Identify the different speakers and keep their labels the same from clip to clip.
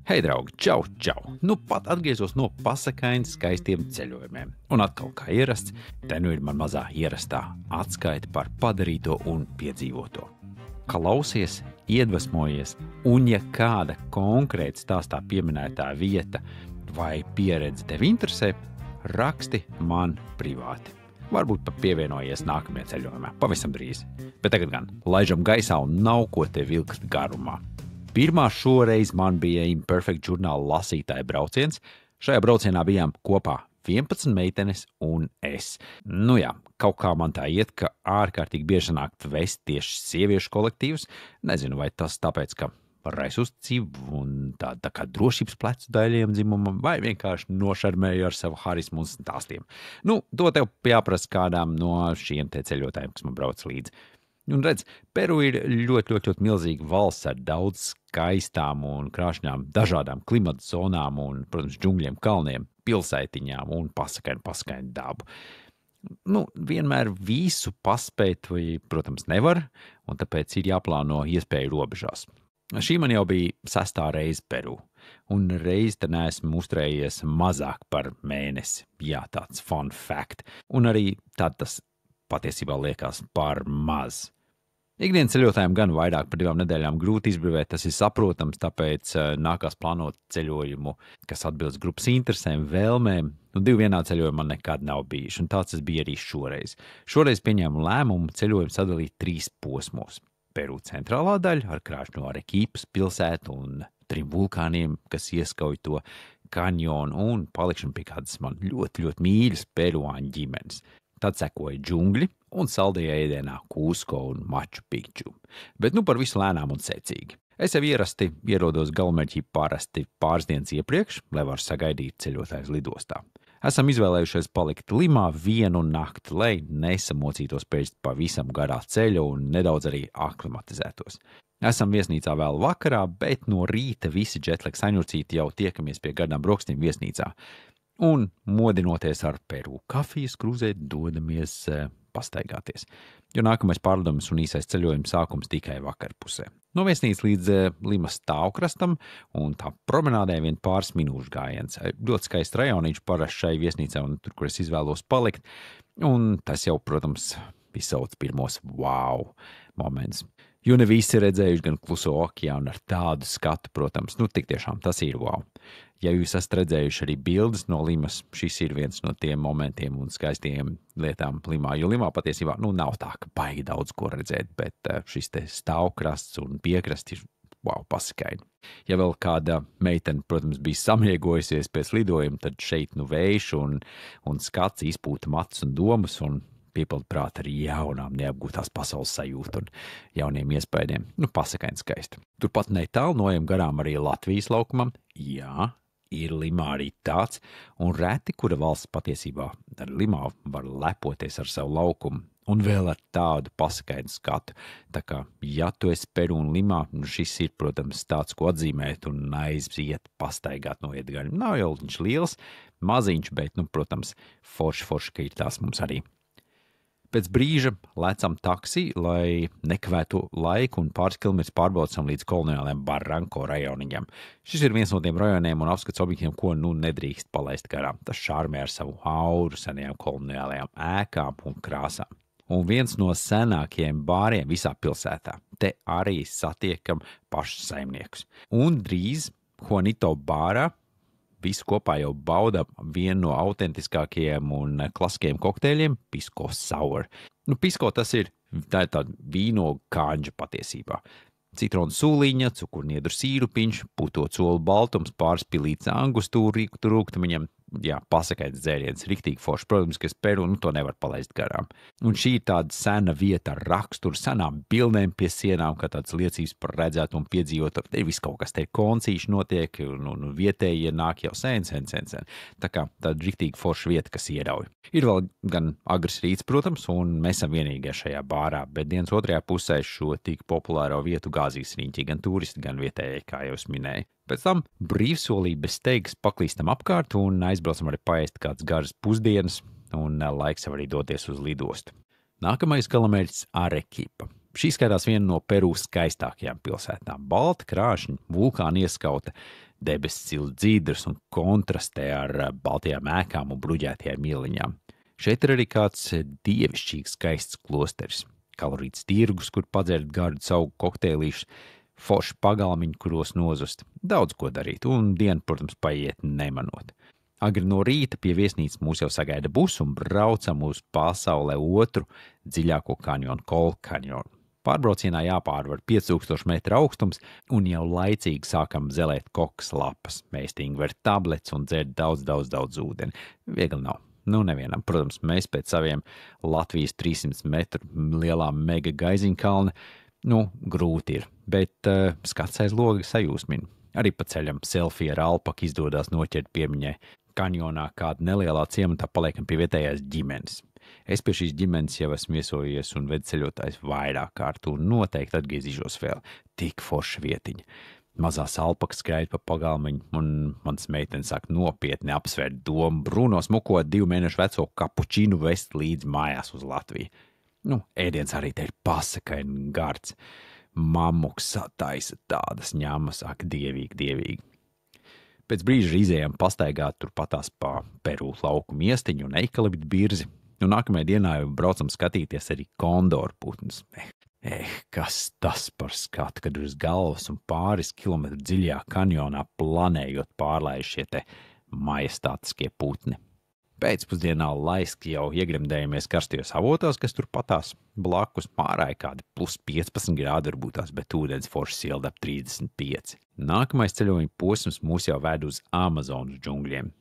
Speaker 1: Hei, draugi, čau, čau! Nu pat atgriezos no pasakaini skaistiem ceļojumiem. Un atkal, kā ierasts, te nu ir man mazā ierastā atskaita par padarīto un piedzīvoto. Klausies, iedvesmojies, un ja kāda konkrēta stāstā pieminētā vieta vai pieredze tevi interesē, raksti man privāti. Varbūt pat pievienojies nākamajā ceļojumā, pavisam drīz. Bet tagad gan laižam gaisā un nav ko te vilkt garumā. Pirmā šoreiz man bija Imperfect žurnāla lasītāja brauciens. Šajā braucienā bijām kopā 11 meitenes un es. Nu jā, kaut kā man tā iet, ka ārkārtīgi bieži nāk vest tieši sieviešu kolektīvus. Nezinu, vai tas tāpēc, ka raisa uzticību un tā kā drošības plecu daļiem dzimumam, vai vienkārši nošarmēju ar savu harismu un stāstiem. Nu, to tev jāprasa kādām no šiem te ceļotājiem, kas man brauc līdzi. Un redz, Peru ir ļoti milzīga valsts ar daudz skaistām un krāšņām dažādām klimata zonām un, protams, džungļiem, kalniem, pilsētiņām un pasakainu dabu. Nu, vienmēr visu paspēt, vai, protams, nevar, un tāpēc ir jāplāno iespēju robežās. Šī man jau bija 6. reize Peru, un reiz te neesmu uzturējies mazāk par mēnesi. Jā, tāds fun fact. Un arī tad tas patiesībā liekas par maz. Ikdienas ceļotājiem gan vairāk par 2 nedēļām grūti izbrīvēt, tas ir saprotams, tāpēc nākās plānot ceļojumu, kas atbilst grupas interesēm, vēlmēm. 2 vienā ceļojumā man nekad nav bijuši, un tāds tas bija arī šoreiz. Šoreiz pieņēmu lēmumu ceļojumu sadalīt 3 posmos. Peru centrālā daļa ar krāšņo Arequipas pilsētu un 3 vulkāniem, kas ieskauj to kanjonu un palikšanu pie kādas man ļoti mīļas peruāņu ģimenes. Tad sekoja džungļi un saldajā ēdienā Kūsko un Maču Pikču. Bet par visu lēnām un secīgi. Es jau ierodos galamērķī parasti pāris dienas iepriekš, lai var sagaidīt ceļotājus lidostā. Esam izvēlējušies palikt Limā 1 nakti, lai nesamocītos pēc pavisam garā ceļa un nedaudz arī aklimatizētos. Esam viesnīcā vēl vakarā, bet no rīta visi jetlag saņurcīti jau tiekamies pie gardām brokastīm viesnīcā. Un modinoties ar Peru kafijas krūzē, dodamies pastaigāties, jo nākamais pārlidojums un īsais ceļojums sākums tikai vakarpusē. No viesnīcas līdz Limas stāvkrastam un tā promenādē vien pāris minūšu gājiens. Ļoti skaists rajonīši parasti šai viesnīcai un tur, kur es izvēlos palikt. Un tas jau, protams, izsauc pirmos wow moments. Jo ne visi redzējuši gan kluso okeānu ar tādu skatu, protams, tik tiešām tas ir wow. Ja jūs esat redzējuši arī bildes no Limas, šis ir viens no tiem momentiem un skaistiem lietām Limā, jo Limā patiesībā nav tā, ka baigi daudz ko redzēt, bet šis te stāvkrasts un piekrasts ir wow, pasakaini. Ja vēl kāda meitene, protams, bija samiegojusies pēc lidojuma, tad šeit vējš un skats izpūta matus un domas un piepildu prātu ar jaunām neapgūtās pasaules sajūtu un jauniem iespējiem. Pasakaini skaisti. Turpat netālu noejam garām arī Latvijas laukumam. Jā, ir Limā arī tāds, un reti, kura valsts patiesībā ar Limā var lepoties ar savu laukumu, un vēl ar tādu pasakainu skatu. Tā kā, ja tu esi Peru un Limā, šis ir, protams, tāds, ko atzīmēt un aiziet pastaigāt no iedgaļa. Nav jau viņš liels, maziņš, bet, protams, forši, ka ir tās mums arī. Pēc brīža lecam taksi, lai nekavētu laiku un pāris kilometrus pārbraucam līdz koloniālajiem Barranco rajoniņam. Šis ir viens no tiem rajoniem un apskats objektiem, ko nedrīkst palaist garām. Tas šarmē ar savu auru, senajām koloniālajām ēkām un krāsām. Un viens no senākajiem bāriem visā pilsētā. Te arī satiekam pašus saimniekus. Un drīz Juanito bārā visu kopā jau bauda vienu no autentiskākajiem un klasiskajiem kokteļiem – Pisco Sour. Pisco tas ir tāda vīno kāņģa patiesībā. Citronu sūliņa, cukurniedru sīrupiņš, putot solu baltums, pārspilīts angustūru rūgtumiņam. Jā, pasakaits dzēriens, riktīgi forši. Protams, ka es Peru, to nevar palaist garām. Un šī ir tāda sena vieta ar raksturu, senām bildēm pie sienām, kā tāds liecības par redzētu un piedzīvotu. Te ir viss kaut kas, te koncīši notiek, un vietējie nāk jau sen. Tā kā tāda riktīgi forša vieta, kas ierauj. Ir vēl gan agrs rīts, protams, un mēs esam vienīgie šajā bārā, bet dienas otrajā pusē šo tik populāro vietu gāzīs riņķi, gan turisti, gan vietējie, kā jau es minēju. Pēc tam brīvsolī bez steigas paklīstam apkārt un aizbraucam arī paēst kādas garas pusdienas un laiks arī doties uz lidostu. Nākamais galamērķis Arequipa. Šī skaitās viena no Peru skaistākajām pilsētām. Balta, krāšņa, vulkāna ieskauta. debesis cilts dzīdrs un kontrastē ar baltajām ēkām un bruģētajām ieliņām. Šeit ir arī kāds dievišķīgs skaists klosteris, kalorīts tirgus, kur padzert gardus augu kokteilīšus, forši pagalmiņi, kuros nozust, daudz ko darīt, un diena, protams, paiet nemanot. Agri no rīta pie viesnīcas mūs jau sagaida bus un braucam uz pasaulē otru dziļāko kanjonu, Coal Canyon. Pārbraucienā jāpārvar 5000 metru augstums un jau laicīgi sākam zelēt kokas lapas, mēstīgi ver tablets un dzert daudz ūdeni. Viegli nav. Nevienam. Protams, mēs pēc saviem Latvijas 300 metru lielā mega gaiziņkalna, grūti ir, bet skats aiz loga sajūsmina. Arī pa ceļam selfiju ar alpaku izdodas noķert piemiņai. Kanjonā kāda nelielā ciematā paliekam pie vietējās ģimenes. Es pie šīs ģimenes jau esmu viesojies un vedceļotājs vairāk kārt un noteikti atgriezīšos vēl. Tik forša vietiņa. Mazās alpakas skraid pa pagalmiņu un mans meitenes sāk nopietni apsvērt domu Bruno smukot 2 mēnešu veco kapučīnu vest līdz mājās uz Latviju. Ēdiens arī te ir pasakaini gards. Mamuks taisa tādas ņamas, dievīgi. Pēc brīža izējām pastaigāt turpatās pa Peru lauku miestiņu un eikaliptu birzi, un nākamajā dienā jau braucam skatīties arī kondoru putnus. Kas tas par skatu, kad uz galvas un pāris kilometru dziļajā kanjonā planējot pārlaiž šie te majestātiskie putni. Pēcpusdienā laiski jau iegremdējamies karstajos avotos, kas turpatās blakus mārāja kādi plus 15 grādi varbūt tās, bet ūdens forši silda ap 35. Nākamais ceļojuma posms mūs jau ved uz Amazonas džungļiem.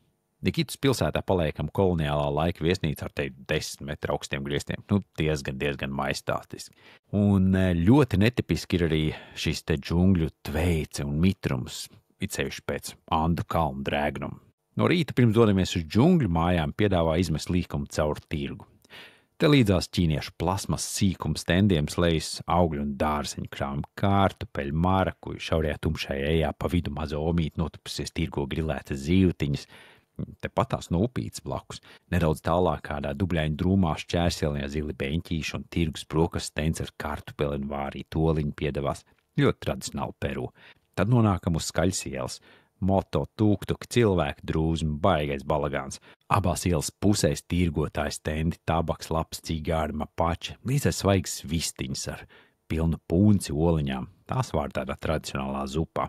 Speaker 1: Nikitas pilsētā paliekam koloniālā laika viesnīca ar 10 metru augstiem griestiem. Diezgan majestātiski. Un ļoti netipiski ir arī šis te džungļu tveice un mitrums, it sevišķi pēc Andu kalnu drēgnuma. No rīta pirms dodamies uz džungļu mājām piedāvā izmest līkumu caur tirgu. Te līdzās ķīniešu plasmas sīkumu stendiem slējas augļu un dārzeņu krājumi, kārtupeļu, marakuju, šaurajā tumšajā ejā pa vidu mazo omīti notupusies tirgo grilētas zīltiņas, tepatās no upītes blakus. Nedaudz tālāk kādā dubļaņu drūmā šķērsielnajā zili beņķīši un tirgus brokastu stends ar kartupeli un vārī toliņu piedevās. Ļoti tradicionāli Peru. Tad nonākam uz Skaļas ielas. Moto, tūktuki, cilvēku drūzmi, baigais balagāns. Abās ielas pusēs tirgotāji stendi, tabaks, lapas, cigāri, mapači, līdzai svaigas vistiņas ar pilnu punci oliņām. Tās vār tādā tradicionālā zupā.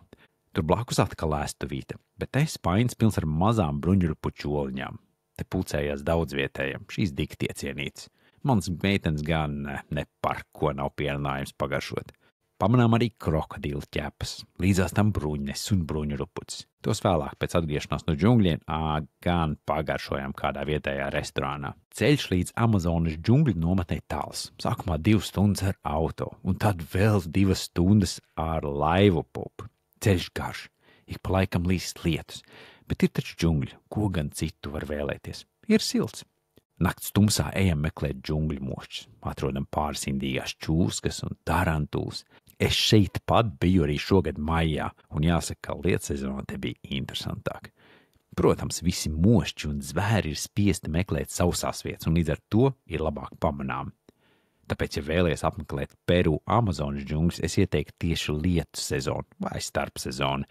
Speaker 1: Tur blakus atkal ēstuvīte, bet te spainis pilns ar mazām bruņurupuču oliņām. Te pulcējās daudz vietējiem, šīs dikti iecienītas. Mans meitenes gan ne par ko nav pierunājums pagaršot. Pamanām arī krokodīlu ķepas, līdzās tam bruņnes un bruņurupucis. Tos vēlāk pēc atgriešanās no džungļiem gan pagaršojām kādā vietējā restorānā. Ceļš līdz Amazonas džungļu nometnei tāls. Sākumā 2 stundas ar auto, un tad vēl 2 stundas ar laivu pupu. Ceļš garš, ik pa laikam līst lietus, bet ir taču džungļi, ko gan citu var vēlēties. Ir silts. Nakts tumsā ejam meklēt džungļu mošķus, atrodam pāris indīgās čūskas un tarantulas. Es šeit pat biju arī šogad maijā, un jāsaka, ka lietu sezonā te bija interesantāk. Protams, visi mošķi un zvēri ir spiesti meklēt sausās vietas, un līdz ar to ir labāk pamanām. Tāpēc, ja vēlies apmeklēt Peru Amazonas džungļus, es ieteiktu tieši lietu sezonu vai starpsezonu.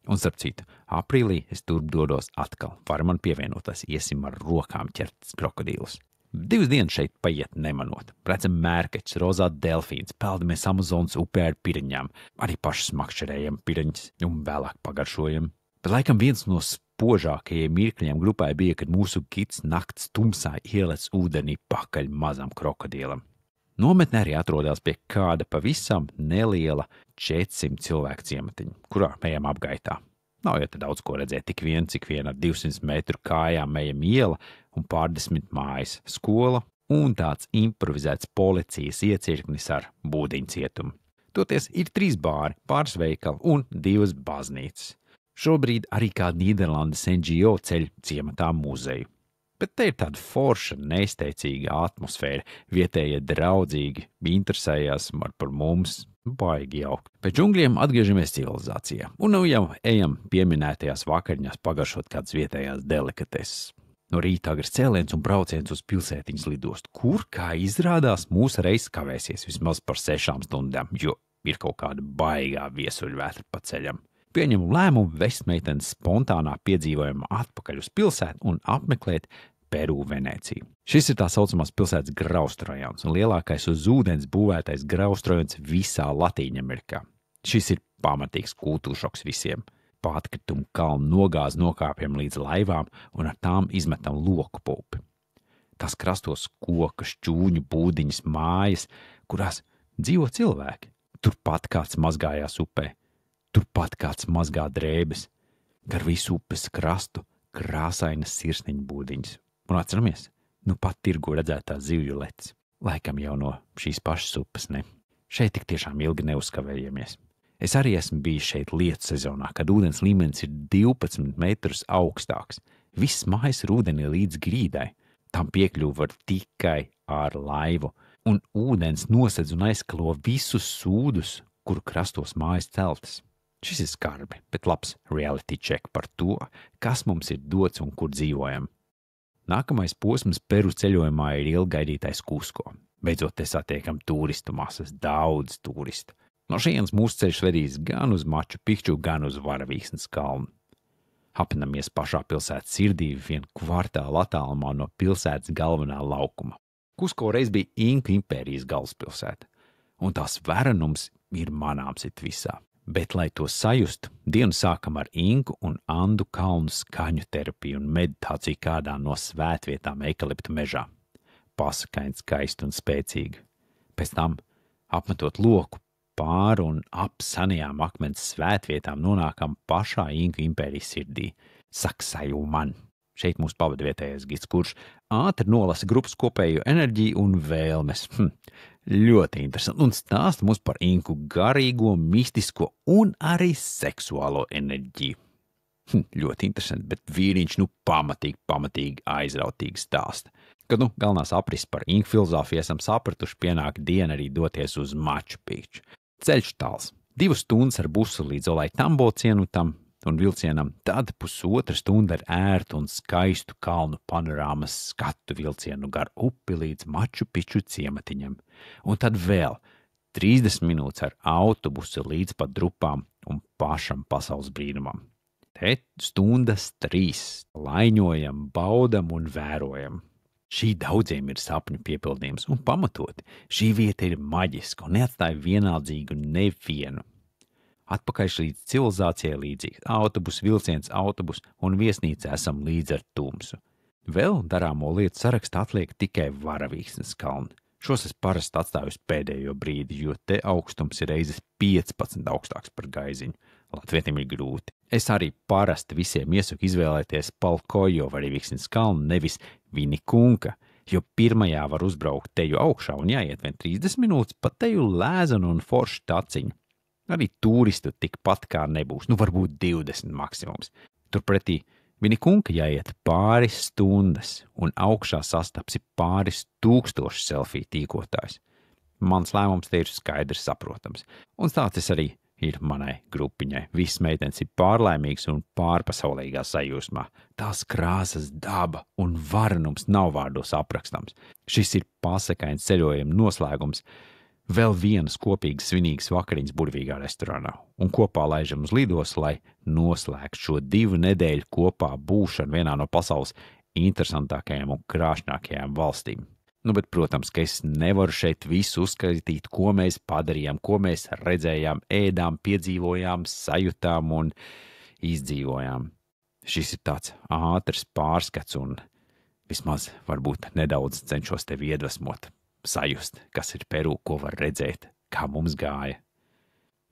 Speaker 1: Un starp citu, aprīlī es turp dodos atkal. Var man pievienoties, iesim ar rokām ķert krokodīlus. 2 dienas šeit paiet nemanot. Redzam mērkaķus, rozā delfīns, peldamies Amazonas upē ar piriņām. Arī paši smakšķerējam piriņas un vēlāk pagaršojam. Bet laikam viens no spožākajiem mirkļiem grupai bija, kad mūsu gids nakts tumsā ielec ūdenī pakaļ mazam krokodīlam. Nometne arī atrodas pie kāda pavisam neliela 400 cilvēku ciematiņa, kurā ejam apgaitā. Nav jau te daudz ko redzēt, tik vien, cik vien ar 200 metru kājām ejam iela un pārdesmit mājas, skola un tāds improvizēts policijas iecirknis ar būdiņu cietumu. Toties ir 3 bāri, pāris veikali un 2 baznīcas. Šobrīd arī kāda Nīderlandes NGO ceļ ciematā muzeju. Bet te ir tāda forša, neizteicīga atmosfēra, vietējie draudzīgi, interesējās par mums, baigi jauki. Pēc džungļiem atgriežamies civilizācijā, un jau ejam pieminētajās vakariņās pagaršot kādas vietējās delikateses. No rīta agrs cēliens un brauciens uz pilsētiņas lidostu, kur, kā izrādās, mūsu reizes kavēsies vismaz par 6 stundām, jo ir kaut kāda baigā viesuļvētra pa ceļam. Pieņemu lēmumu vest meitenes spontānā piedzīvojumā atpakaļ uz pilsētu un apmeklēt Peru Venēciju. Šis ir tā saucamās pilsētas graustu rajons un lielākais uz ūdens būvētais graustu rajons visā Latīņamerikā. Šis ir pamatīgs kultūršoks visiem. Pa atkritumu kalnu nogāzi nokāpjam līdz laivām un ar tām izmetam loku pupi. Tās krastos koka, šķūņu, būdiņas, mājas, kurās dzīvo cilvēki. Turpat kāds mazgājās upē, turpat kāds mazgā drēbes, gar visu upes krastu krāsainas sirsniņu būdiņas. Un atceramies, pat tirgu redzētās zivju letes. Laikam jau no šīs pašas upes, ne? Šeit tik tiešām ilgi neuzkavējamies. Es arī esmu bijis šeit lietu sezonā, kad ūdens līmenis ir 12 metrus augstāks. Viss mājas ir ūdenī līdz grīdai. Tam piekļuvu var tikai ar laivu, un ūdens nosedz un aizkalo visus sūdus, kuru krastos mājas celtas. Šis ir skarbi, bet labs reality check par to, kas mums ir dots un kur dzīvojam. Nākamais posms Peru ceļojumā ir ilgaidītais Kusko. Beidzot te satiekam turistu masas, daudz turistu. No šejienes mūsu ceļš vedīs gan uz Maču Pikču, gan uz Varavīksnes kalnu. Apinamies pašā pilsētas sirdī, vien kvartālu attālumā no pilsētas galvenā laukuma. Kusko reiz bija Inku impērijas galvaspilsēta, un tās varenums ir manāms it visā. Bet, lai to sajustu, dienu sākam ar Inku un Andu kalnu skaņu terapiju un meditāciju kādā no svētvietām eikaliptu mežā. Pasakaini, skaisti un spēcīgi. Pēc tam, apmetot loku pāri un ap senajām akmens svētvietām, nonākam pašā Inku impērijas sirdī. Saksajūman. Šeit mūs pavada vietējais gids, kurš ātri nolasa grupas kopējo enerģiju un vēlmes. Ļoti interesanti. Un stāsta mums par Inku garīgo, mistisko un arī seksuālo enerģiju. Ļoti interesanti, bet vīriņš pamatīgi aizrautīgi stāsta. Kad galvenās aprises par Inku filozofiju esam sapratuši, pienāk diena arī doties uz Maču Pikču. Ceļš tāls. 2 stundas ar busu līdz Olaitambo ciematam un vilcienam, tad 1,5 stunda ar ērtu un skaistu kalnu panorāmas skatu vilcienu gar upi līdz Maču Pikču ciematiņam. Un tad vēl 30 minūtes ar autobusu līdz pat drupām un pašam pasaules brīnumam. Te 3 stundas laiņojam, baudam un vērojam. Šī daudziem ir sapņu piepildījums un pamatoti. Šī vieta ir maģiska un neatstāja vienaldzīgu nevienu. Atpakaļ līdz civilizācijai līdzīgs autobus, vilciens, autobus un viesnīca esam līdz ar tumsu. Vēl darāmo lietu sarakstā atliek tikai Varavīksnes kalni. Šos es parasti atstāju uz pēdējo brīdi, jo te augstums ir reizes 15 augstāks par gaiziņu. Latvietim ir grūti. Es arī parasti visiem iesaku izvēlēties Palkojo Varavīksnes kalnu, nevis Vinikunka, jo pirmajā var uzbraukt teju augšā un jāiet vien 30 minūtes pa teju lēzanu un foršu taciņu. Arī turistu tikpat kā nebūs, varbūt 20 maksimums. Turpretī Vinikunka jāiet pāris stundas un augšā sastapsi pāris 1000 selfiju tīkotājs. Mans lēmums te ir skaidrs saprotams, un tāds arī ir manai grupiņai. Viss meitenes ir pārlaimīgs un pārpasaulīgā sajūsmā. Tās krāsas, daba un varenums nav vārdos aprakstams. Šis ir pasakains ceļojuma noslēgums. Vēl vienas kopīgas svinīgas vakariņas burvīgā restorānā un kopā laižam uz lidos, lai noslēgtu šo 2 nedēļu kopā būšanu vienā no pasaules interesantākajām un krāšņākajām valstīm. Bet, protams, ka es nevaru šeit visu uzskaitīt, ko mēs padarījām, ko mēs redzējām, ēdām, piedzīvojām, sajutām un izdzīvojām. Šis ir tāds ātrs pārskats un vismaz varbūt nedaudz cenšos tevi iedvesmot, sajust, kas ir Peru, ko var redzēt, kā mums gāja.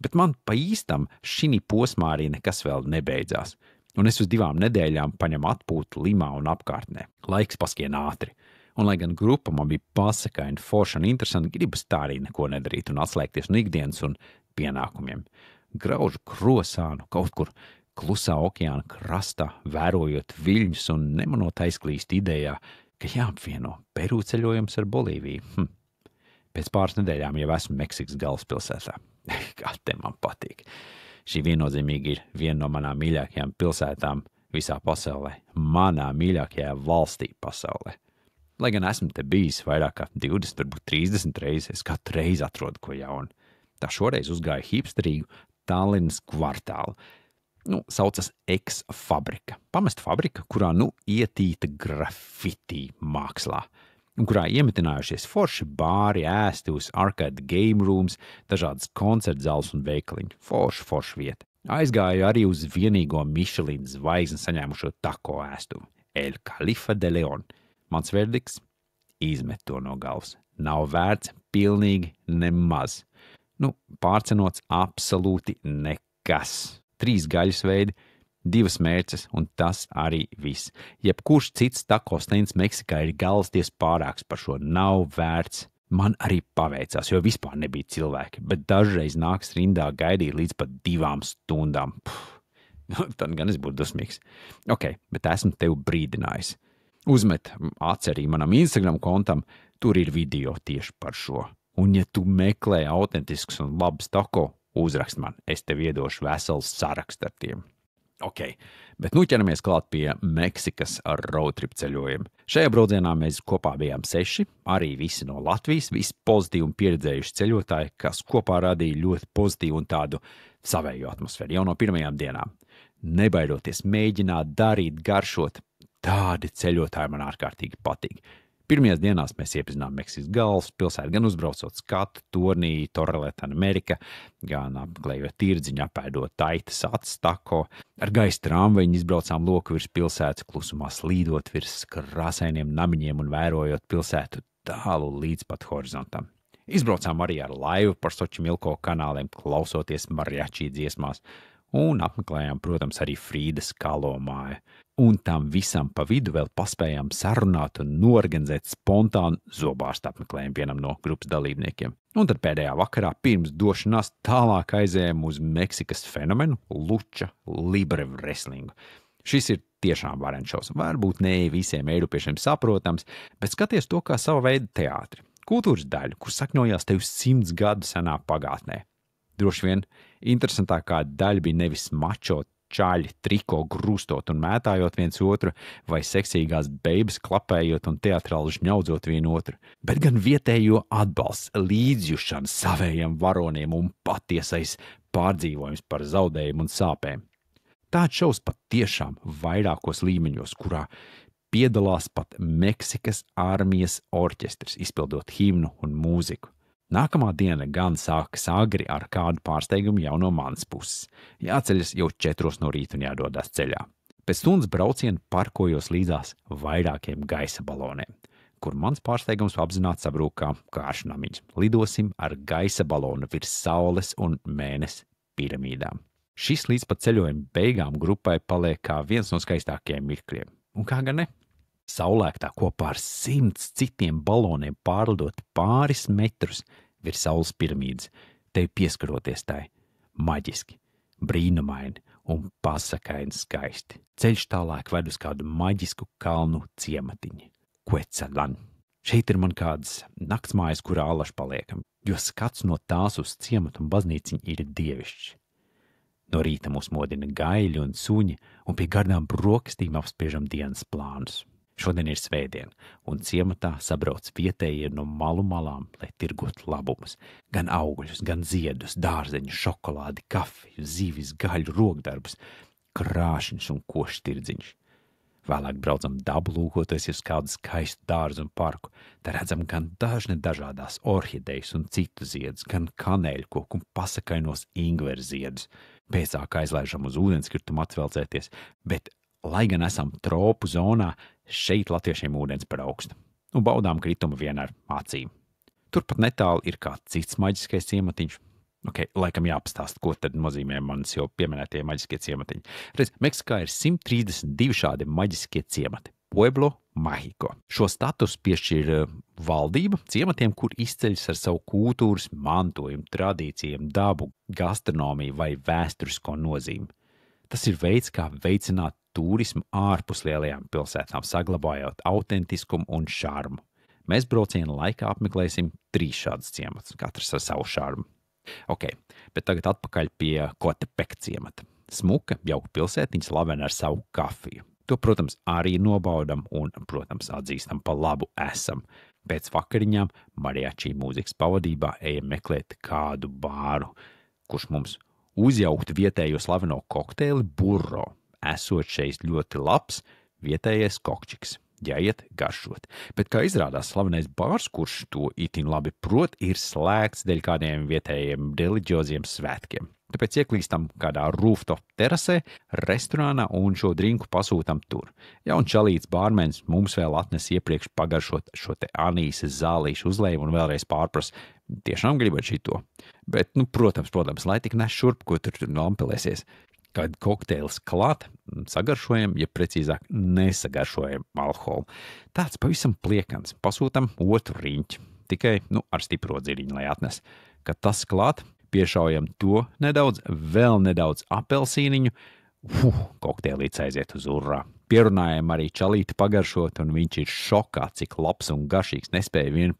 Speaker 1: Bet man pa īstam šī posmā arī nekas vēl nebeidzās, un es uz 2 nedēļām paņemu atpūtu Limā un apkārtnē. Laiks paskrien ātri. Un, lai gan grupa man bija pasakaini, forša un interesanti, gribas tā arī neko nedarīt un atslēgties no ikdienas un pienākumiem. Graužu krosānu kaut kur klusā okeāna krastā, vērojot viļņus un nemanot aizklīst idejā, ka jāapvieno Peru ceļojums ar Bolīviju. Pēc pāris nedēļām jau esmu Meksikas galvaspilsētā. Kā te man patīk. Šī viennozīmīgi ir viena no manām mīļākajām pilsētām visā pasaulē, manā mīļākajā valstī pasaulē. Lai gan esmu te bijis vairāk kā 20, varbūt 30 reizes, es katru reizi atrodu ko jaunu. Tā šoreiz uzgāju hipsterīgu Tallinas kvartālu. Saucas Ex-fabrika. Pamesta fabrika, kurā ietīta grafiti mākslā, un kurā iemetinājušies forši bāri, ēstus, arcade game rooms, dažādas koncertzāles un veikaliņi. Forši vieta. Aizgāju arī uz vienīgo Michelin zvaigzni saņēmušo tako ēstuvi – El Califa de Leon. Mans verdikts – izmet to no galvas. Nav vērts pilnīgi nemaz. Pārcenots absolūti nekas. 3 gaļas veidi, 2 mērces, un tas arī viss. Jebkurš cits tako stends Meksikā ir galvasties pārāks par šo, nav vērts. Man arī paveicās, jo vispār nebija cilvēki, bet dažreiz nāks rindā gaidīt līdz pat 2 stundām. Tad gan es būtu dusmīgs. Ok, bet esmu tevi brīdinājis. Uzmet atcerī manam Instagram kontam, tur ir video tieši par šo. Un ja tu meklē autentisks un labs tako, uzrakst man, es tev iedošu veselu sarakstu ar tiem. Ok, bet ķeramies klāt pie Meksikas roadtrip ceļojuma. Šajā braucienā mēs kopā bijām 6, arī visi no Latvijas, visi pozitīvi un pieredzējuši ceļotāji, kas kopā radīja ļoti pozitīvu un tādu savēju atmosfēru jau no pirmajām dienām. Nebaidoties mēģināt, darīt, garšot, tādi ceļotāji man ārkārtīgi patīk. Pirmajās dienās mēs iepazinām Meksikas galvaspilsētu, gan uzbraucot skatu, tornī, Torreleta Amerika, gan apmeklējot tirdziņu, apēdot taitas acis tako. Ar gaisa tramvajiņu izbraucām loku virs pilsētas, klusumā slīdot virs krāsainiem namiņiem un vērojot pilsētu tālu līdz pat horizontam. Izbraucām arī ar laivu par Sočimilko kanāliem, klausoties mariači dziesmās, un apmeklējām, protams, arī Frīdas Kalo māju. Un tam visam pa vidu vēl paspējām sarunāt un norganizēt spontānu zobārstu apmeklējumu vienam no grupas dalībniekiem. Un tad pēdējā vakarā pirms došanās tālāk aizējām uz Meksikas fenomenu luča libre wrestlingu. Šis ir tiešām varenšaus, varbūt ne visiem eiropiešiem saprotams, bet skaties to kā sava veida teātri. Kultūras daļu, kur sakņojās tev 100 gadu senā pagātnē. Droši vien interesantākā daļa bija nevis mačo čaļi, triko grūstot un mētājot viens otru, vai seksīgās beibas klapējot un teatrāli žņaudzot vienu otru, bet gan vietējo atbalsts, līdzjušana savējiem varoniem un patiesais pārdzīvojums par zaudējumu un sāpēm. Tāds šovs pat tiešām vairākos līmeņos, kurā piedalās pat Meksikas armijas orķestris, izpildot himnu un mūziku. Nākamā diena gan sākas agri ar kādu pārsteigumu jau no manas puses. Jāceļas jau 4 no rīta un jādodas ceļā. Pēc stundas brauciena parkojos līdzās vairākiem gaisa baloniem, kur mans pārsteigums apzināti sabrūk kā kāršnamiņš. Lidosim ar gaisa balonu virs saules un mēnesi piramīdām. Šis līdz pat ceļojuma beigām grupai paliek kā viens no skaistākajiem mirkļiem. Un kā gan ne? Saulēktā kopā ar 100 citiem baloniem pārlidot pāris metrus virs saules piramīdas, tevi pieskaroties tai maģiski, brīnumaini un pasakaini skaisti. Ceļš tālāk ved uz kādu maģisku kalnu ciematiņu, Quetzalan. Šeit ir man kādas naktsmājas, kurā alaši paliekam, jo skats no tās uz ciematu un baznīciņu ir dievišķs. No rīta mūs modina gaļi un suņi, un pie gardām brokastīm apspriežam dienas plānus. Šodien ir svētdiena, un ciematā sabrauc vietējie no malu malām, lai tirgotu labumus. Gan augļus, gan ziedus, dārzeņus, šokolādi, kafiju, zivis, gaļu, rokdarbus, krāšņus un košs tirdziņš. Vēlāk braucam dabu lūkoties uz kādu skaistu dārzu un parku. Te redzam gan dažādās orhidejas un citu ziedus, gan kanēļkoku un pasakainos ingveru ziedus. Pēcāk aizlaižam uz ūdenskritumu atvelcēties, bet, lai gan esam tropu zonā, šeit latviešiem ūdens par augstu. Un baudām kritumu vien ar acīm. Turpat netālu ir kāds cits maģiskais ciematiņš. Laikam jāpastāsta, ko tad nozīmē manis jau pieminētie maģiskie ciematiņi. Redz, Meksikā ir 132 šādi maģiskie ciemati. Pueblo Mágico. Šo statusu piešķir valdība ciematiem, kur izceļas ar savu kultūras mantojumu, tradīcijiem, dabu, gastronomiju vai vēsturisko nozīmi. Tas ir veids, kā veicināt turismu ārpus lielajām pilsētām, saglabājot autentiskumu un šarmu. Mēs brauciena laikā apmeklēsim 3 šādus ciematus, katrs ar savu šarmu. Bet tagad atpakaļ pie Kotepeka ciemata. Smuka, jauka pilsētiņa slavena ar savu kafiju. To, protams, arī nobaudam un, protams, atzīstam pa labu esam. Pēc vakariņām mariači mūzikas pavadībā ejam meklēt kādu bāru, kurš mums uzjaukt vietējo slaveno kokteili burro. Esot šeit ļoti labs vietējais kokčiks. Jāiet garšot. Bet, kā izrādās, slavenais bārs, kurš to itin labi prot, ir slēgts dēļ kādiem vietējiem reliģioziem svētkiem. Tāpēc ieklīstam kādā rooftop terasē, restorānā un šo drinku pasūtam tur. Un čalīts bārmenis mums vēl atnes iepriekš pagaršot šo te anīses zālīšu uzlēju un vēlreiz pārpras. Tiešām gribat šito. Bet, protams, lai tik nes šurp, ko tur lampelēsies. Kad kokteils klāt, sagaršojam, ja precīzāk nesagaršojam alkoholu. Tāds pavisam pliekans. Pasūtam otru riņķi. Tikai, ar stipro dziriņu, lai atnes. Kad tas klāt, piešaujam to nedaudz, vēl nedaudz apelsīniņu. Kokteilīts aiziet uz urrā. Pierunājam arī čalīti pagaršot, un viņš ir šokā, cik labs un garšīgs. Nespēja vien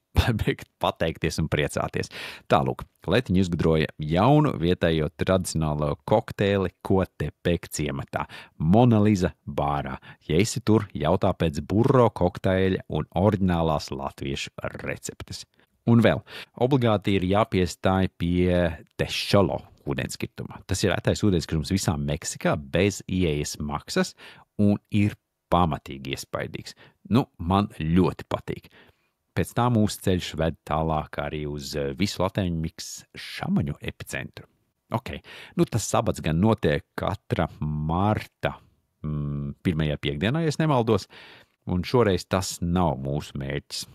Speaker 1: pateikties un priecāties. Tālūk, Letiņa izgudroja jaunu vietējo tradicionālo kokteili Kotepek ciematā, Mona Lisa bārā. Ja esi tur, jautā pēc burro kokteļa un oriģinālās latviešu receptes. Un vēl, obligāti ir jāpiestāj pie Techolo ūdenskrituma. Tas ir retais ūdenskritums visā Meksikā bez ieejas maksas un ir pamatīgi iespaidīgs. Man ļoti patīk. Pēc tā mūsu ceļš ved tālāk arī uz visu Latēņmiks šamaņu epicentru. Tas sabats gan notiek katra marta pirmajā piekdienā, ja es nemaldos, un šoreiz tas nav mūsu mērķis.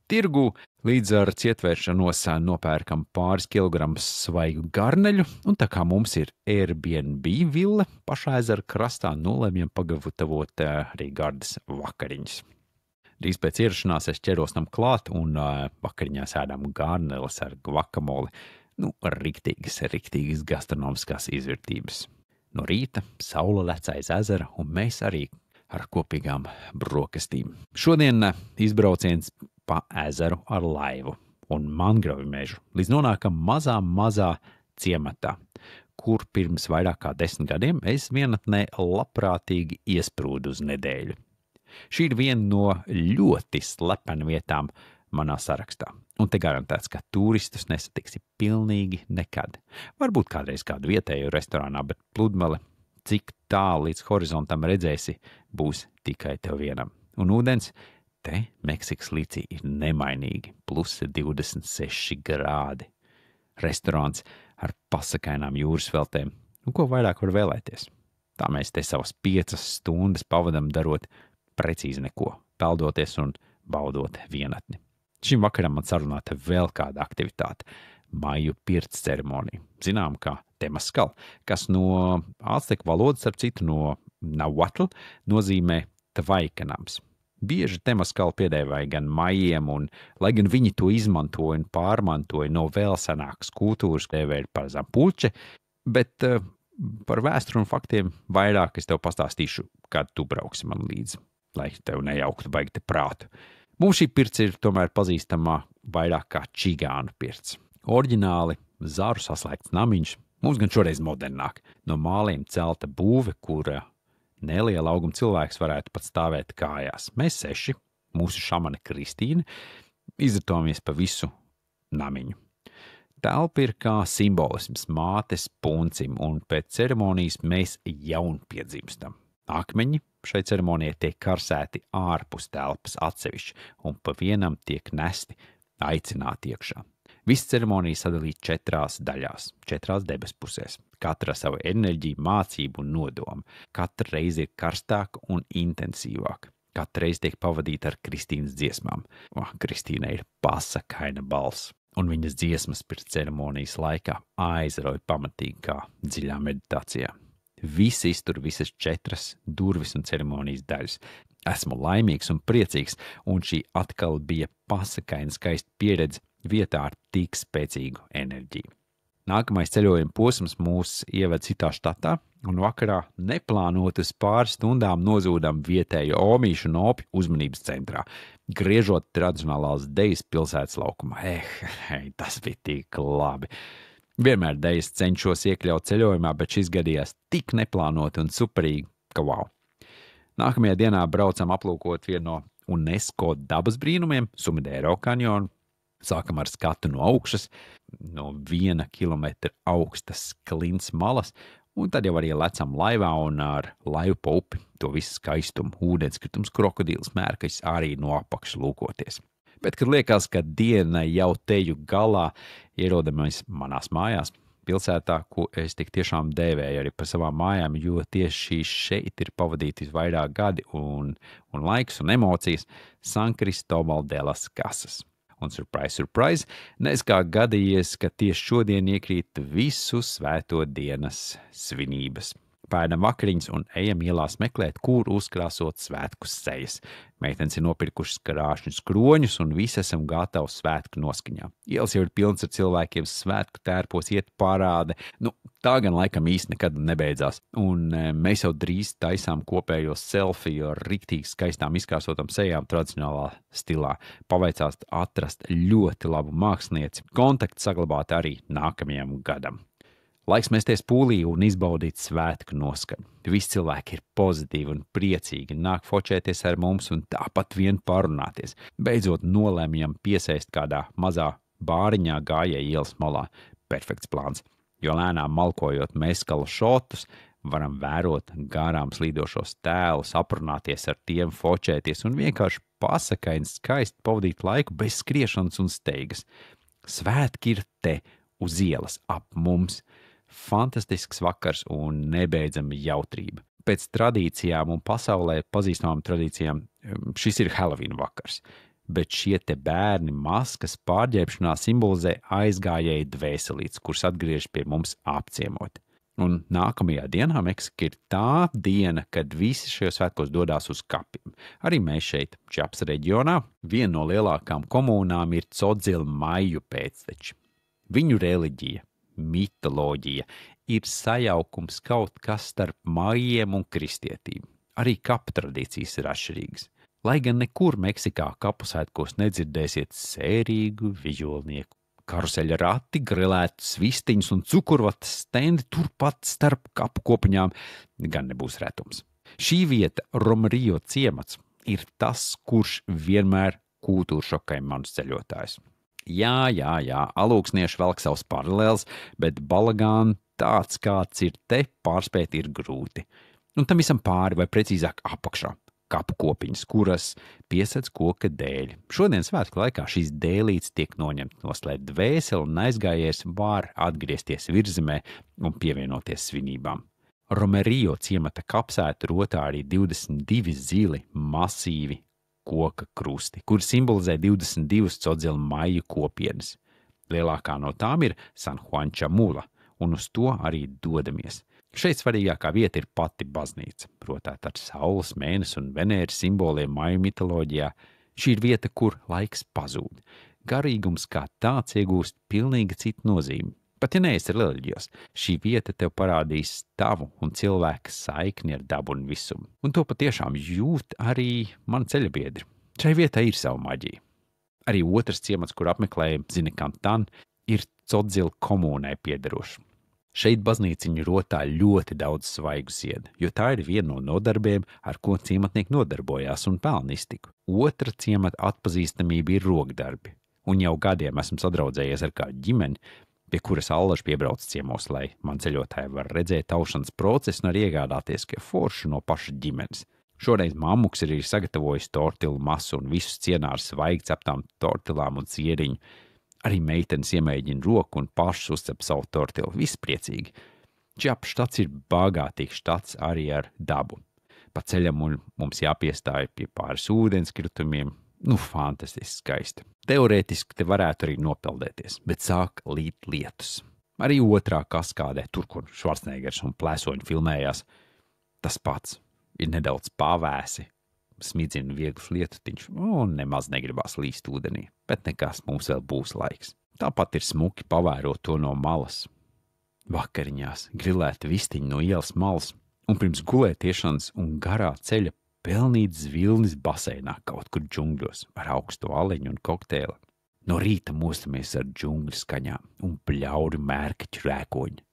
Speaker 1: Tirgu līdz ar cietvēršanos nopērkam pāris kilogramus svaigu garneļu, un tā kā mums ir Airbnb ville pašā ezera krastā, nolemjam pagatavot arī gardas vakariņas. Drīz pēc ierašanās es ķeros tam klāt, un vakariņās ēdam garneles ar guakamoli. Riktīgas gastronomiskās izvērtības. No rīta saule lec aiz ezera, un mēs arī ar kopīgām brokastīm. Šodien izbrauciens pa ezeru ar laivu un mangrovi mežu, līdz nonākam mazā ciematā, kur pirms vairāk kā 10 gadiem es vienatnē labprātīgi iesprūdu uz nedēļu. Šī ir viena no ļoti slepenu vietām manā sarakstā, un te garantēts, ka turistus nesatiksi pilnīgi nekad. Varbūt kādreiz kādu vietēju restorānā, bet pludmale, cik tālu līdz horizontam redzēsi, būs tikai tev vienam. Un ūdens te Meksikas līcī ir nemainīgi, plus 26 grādi. Restorāns ar pasakainām jūras veltēm, un ko vairāk var vēlēties. Tā mēs te savas 5 stundas pavadam darot precīzi neko, peldoties un baudot vienatni. Šim vakaram man sarunāta vēl kāda aktivitāte – maiju pirts ceremonija, zinām kā temaskal, kas no azteku valodas, starp citu no nahuatl, nozīmē tvaikanams. Bieži temaskal piedēvēja gan maijiem, un, lai gan viņi to izmantoja un pārmantoja no vēl senākas kultūras, dēvēja par zampuļče, bet par vēsturi un faktiem vairāk es tev pastāstīšu, kad tu brauksi man līdzi, lai tev nejauktu baigi te prātu. Mums šī pirts ir tomēr pazīstamā vairāk kā čigānu pirts. Oriģināli zaru saslēgts namiņš, mums gan šoreiz modernāk. No māliem celta būve, kura neliela auguma cilvēks varētu pat stāvēt kājās. Mēs 6, mūsu šamane Kristīne, izritojamies pa visu namiņu. Telpa ir kā simbolisms mātes puncim, un pēc ceremonijas mēs jaunpiedzimstam. Akmeņi šai ceremonijai tiek karsēti ārpus telpas atsevišķi, un pa vienam tiek nesti aicināti iekšā. Viss ceremonija sadalīta 4 daļās, 4 debespusēs. Katra savu enerģiju, mācību un nodomu. Katra reize ir karstāka un intensīvāka. Katra reize tiek pavadīta ar Kristīnas dziesmām. Kristīnai ir pasakaina balss, un viņas dziesmas pirms ceremonijas laikā aizrauj pamatīgi kā dziļā meditācijā. Visi iztur visas 4 durvis un ceremonijas daļas. Esmu laimīgs un priecīgs, un šī atkal bija pasakaina skaista pieredze vietā ar tik spēcīgu enerģiju. Nākamais ceļojuma posms mūs ieved citā štatā, un vakarā neplānot uz pāris stundām nozūdam vietējo omīšu un opju uzmanības centrā, griežot tradicionālās dejas pilsētas laukumā. Tas bija tik labi. Vienmēr dejas cenšos iekļaut ceļojumā, bet šis gadījās tik neplānot un superīgi, ka wow. Nākamajā dienā braucam aplūkot vienu no UNESCO dabas brīnumiem, Sumidero kanjonu. Sākam ar skatu no augšas, no 1 kilometra augstas klints malas, un tad jau arī lecam laivā un ar laivu pa upi to visu skaistumu, ūdenskritums, krokodīls, mērkaļs arī no apakšas lūkoties. Bet, kad liekas, ka diena jau teju galā, ierodamies manās mājās, pilsētā, ko es tik tiešām dēvēju arī par savām mājām, jo tieši šeit ir pavadīti vairāk gadi un laiks un emocijas San Cristobal de las Casas. Un surprise, surprise, nes kā gadījies, ka tieši šodien iekrīt visu svēto dienas svinības. Pēdam vakariņas un ejam ielās meklēt, kur uzkrāsot svētku sejas. Meitenes ir nopirkušas krāšņus kroņus un visi esam gatavi svētku noskaņā. Ielas jau ir pilns ar cilvēkiem, svētku tērpos iet parāde. Tā gan laikam īsti nekad nebeidzās. Un mēs jau drīz taisām kopējo selfiju ar riktīgi skaistām izkrāsotam sejām tradicionālā stilā. Paveicās atrast ļoti labu mākslinieci, kontaktu saglabāt arī nākamajam gadam. Laiks mesties pūlī un izbaudīt svētku noskaņu. Visi cilvēki ir pozitīvi un priecīgi, nāk fočēties ar mums un tāpat vien parunāties. Beidzot nolēmjam piesaist kādā mazā bāriņā gājēja ielas malā. Perfekts plāns, jo lēnām malkojot mezkala šotus, varam vērot garām slīdošos tēlus, aprunāties ar tiem, fočēties un vienkārši pasakaini skaisti pavadīt laiku bez skriešanas un steigas. Svētki ir te uz ielas ap mums. Fantastisks vakars un nebeidzama jautrība. Pēc tradīcijām un pasaulē pazīstamām tradīcijām šis ir Halloween vakars, bet šie te bērni maskas pārģērbšanā simbolizē aizgājēju dvēselītes, kuras atgriež pie mums apciemot. Un nākamajā dienā Meksika ir tā diena, kad visi šajos svētkos dodās uz kapiem. Arī mēs šeit, Čapas reģionā, viena no lielākām komunām ir Codzil Maiju pēcteči. Viņu reliģija, mitoloģija ir sajaukums kaut kas starp majiem un kristietību. Arī kapu tradīcijas ir atšķirīgas. Lai gan nekur Meksikā kapu svētkos nedzirdēsiet sērīgu vijolnieku, karuseļa rati, grilētus vistiņus un cukurvatas stendi turpat starp kapu kopiņām gan nebūs retums. Šī vieta, Romerio ciemats, ir tas, kurš vienmēr kultūršokē manus ceļotājus. Jā, alūksnieši velk savus paralēlus, bet balagāni tāds, kāds ir te, pārspēt ir grūti. Un tam visam pāri, vai precīzāk apakšā, kapu kopiņas, kuras piesedz koka dēļi. Šodien svētku laikā šīs dēlītes tiek noņemtas noslēgt dvēseli un aizgājies var atgriezties virzemē un pievienoties svinībām. Romerio ciemata kapsētu rotā arī 22 zili, masīvi koka krusti, kuri simbolizē 22 Codzil Maiju kopienas. Lielākā no tām ir San Juan Chamula, un uz to arī dodamies. Šeit svarīgākā vieta ir pati baznīca, protāt ar saules, mēnesi un Venēras simboliem maiju mitoloģijā. Šī ir vieta, kur laiks pazūd. Garīgums kā tāds iegūst pilnīgi citu nozīmi. Pat ja neesi reliģijos, šī vieta tev parādīs tavu un cilvēka saikni ar dabu un visumu. Un to patiešām jūt arī mani ceļabiedri. Šai vietai ir sava maģija. Arī otrs ciemats, kur apmeklējam Zinikantan, ir Codzil komūnai piederošs. Šeit baznīciņu rotā ļoti daudz svaigu ziedu, jo tā ir viena no nodarbiem, ar ko ciematnieki nodarbojās un pelna iztiku. Otra ciemata atpazīstamība ir rokdarbi, un jau gadiem esmu sadraudzējies ar kādu ģimeni, pie kuras allaž piebrauc ciemos, lai man ceļotāji var redzēt aušanas procesu un arī iegādāties, ka forši no paša ģimenes. Šoreiz mammuks ir sagatavojis tortilu masu un visus cienā ar svaigi ceptām tortilām un cieriņu. Arī meitenes iemēģina roku un pašas uzcep savu tortilu. Viss priecīgi. Čapas štats ir bagātīgs štats arī ar dabu. Pa ceļam mums jāpiestāj pie pāris ūdenskritumiem. Fantastiski skaisti. Teorētiski te varētu arī nopeldēties, bet sāk līt lietus. Arī otrā kaskādē, tur, kur Švarcnegers un plēsoņi filmējās, tas pats ir nedaudz pavēsi. Smidzina viegls lietutiņš, un nemaz negribās līst ūdenī, bet nekas, mums vēl būs laiks. Tāpat ir smuki pavērot to no vakariņās, grilēti vistiņi no ielas malas, un pirms gulētiešanas un garā ceļa pelnīt zvilnis baseinā kaut kur džungļos ar augstu aliņu un kokteili. No rīta mostamies ar džungļu skaņām un pļauri mērkaķu rēkoņu.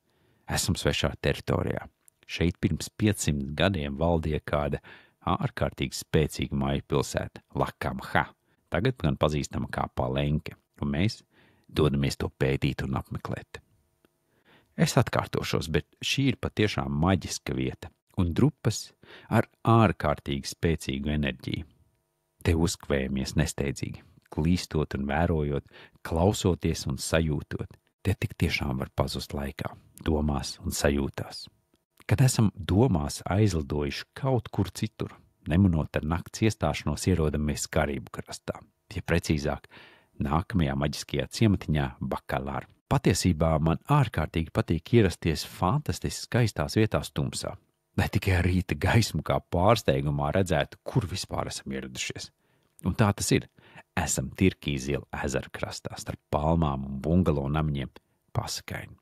Speaker 1: Esam svešā teritorijā. Šeit pirms 500 gadiem valdīja kāda ārkārtīgi spēcīga maiju pilsēta, Lakamha, tagad gan pazīstama kā Palenke. un mēs dodamies to pētīt un apmeklēt. Es atkārtošos, bet šī ir patiešām maģiska vieta un drupas ar ārkārtīgi spēcīgu enerģiju. Te uzkvējamies nesteidzīgi, klīstot un vērojot, klausoties un sajūtot. Te tik tiešām var pazust laikā, domās un sajūtās. Kad esam domās aizlidojuši kaut kur citur, nemanot ar nakts iestāšanos ierodamies Karību krastā, ja precīzāk, nākamajā maģiskajā ciematiņā Bakalār. Patiesībā man ārkārtīgi patīk ierasties fantastiski skaistās vietās tumsā, lai tikai ar rīta gaismu kā pārsteigumā redzētu, kur vispār esam ieradušies. Un tā tas ir. Esam Tirkīzila ezera krastā starp palmām un bungalo namiņiem Pasakaini.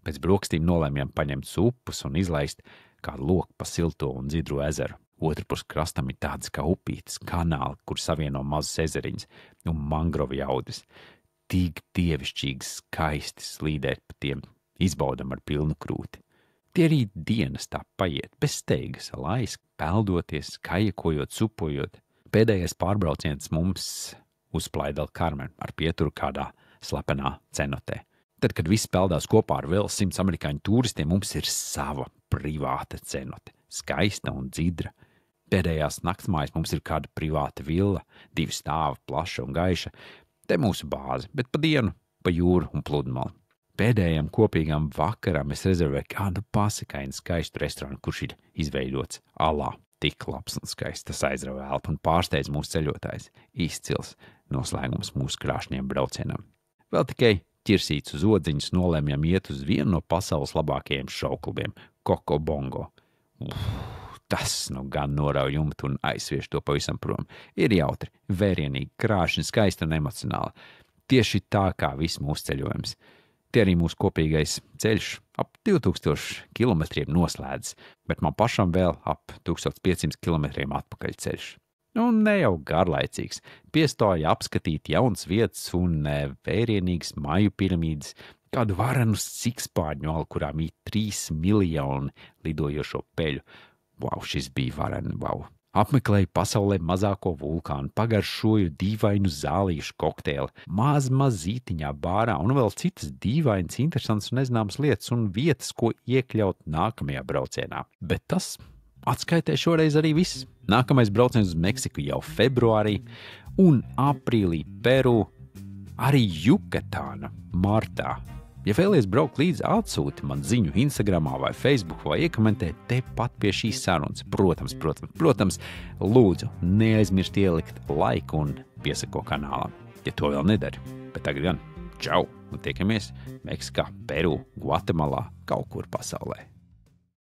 Speaker 1: Pēc brokstīm nolēmjam paņemt supus un izlaist kādu loku pa silto un dzidro ezeru. Otrpus krastam ir tādas kā upītes, kanāli, kur savieno mazas ezeriņas un mangrovi audis. Tik dievišķīgi skaisti slīdēt pa tiem, izbaudam ar pilnu krūti. Tie arī dienas tā paiet, bez steigas, laisk, peldoties, kajekojot, supojot. Pēdējais pārbrauciens mums uz Playa del Carmen ar pieturu kādā slepenā cenotē. Tad, kad viss peldās kopā ar vēl 100 amerikāņu turistiem, mums ir sava privāta cenote, skaista un dzidra. Pēdējās naktsmājas mums ir kāda privāta villa, 2 stāvi, plaša un gaiša. Te mūsu bāze, bet pa dienu, pa jūru un pludmali. Pēdējām kopīgām vakaram es rezervēju kādu Pasakaini skaistu restorānu, kurš ir izveidots alā. Tik labs un skaists, tas aizrauja elpu un pārsteidz mūsu ceļotājs. Izcils noslēgums mūsu krāšņiem braucienam. Vēl tikai ķirsīts uz odziņas nolēmjam iet uz vienu no pasaules labākajiem šovklubiem – Coco Bongo. Tas nu gan norauj jumtu un aizsviež to pavisam prom. Ir jautri, vērienīgi, krāšņi, skaisti un emocionāli. Tieši tā kā viss mūsu ceļojums. Tie arī mūsu kopīgais ceļš ap 2000 kilometriem noslēdzas, bet man pašam vēl ap 1500 kilometriem atpakaļ ceļš. Un ne jau garlaicīgs. Piestāja apskatīt jaunas vietas un vērienīgas maju piramīdas, kādu varenu sikspārņu alu, kurām ir 3 miljoni lidojošo peļu. Wow, šis bija vareni, wow. Apmeklēju pasaulē mazāko vulkānu, pagaršoju dīvainu zālīšu kokteili, mazītiņā bārā un vēl citas dīvainas, interesantas un nezināmas lietas un vietas, ko iekļaut nākamajā braucienā. Bet tas atskaitē šoreiz arī viss. Nākamais brauciens uz Meksiku jau februārī un aprīlī Peru, arī Jukatāna martā. Ja vēlies braukt līdzi, atsūti man ziņu Instagramā vai Facebook vai iekomentē tepat pie šīs sarunas. Protams, lūdzu, neaizmirst ielikt laiku un piesako kanālam, ja to vēl nedari. Bet tagad gan, čau, un tiekamies Meksikā, Peru, Gvatemalā, kaut kur pasaulē.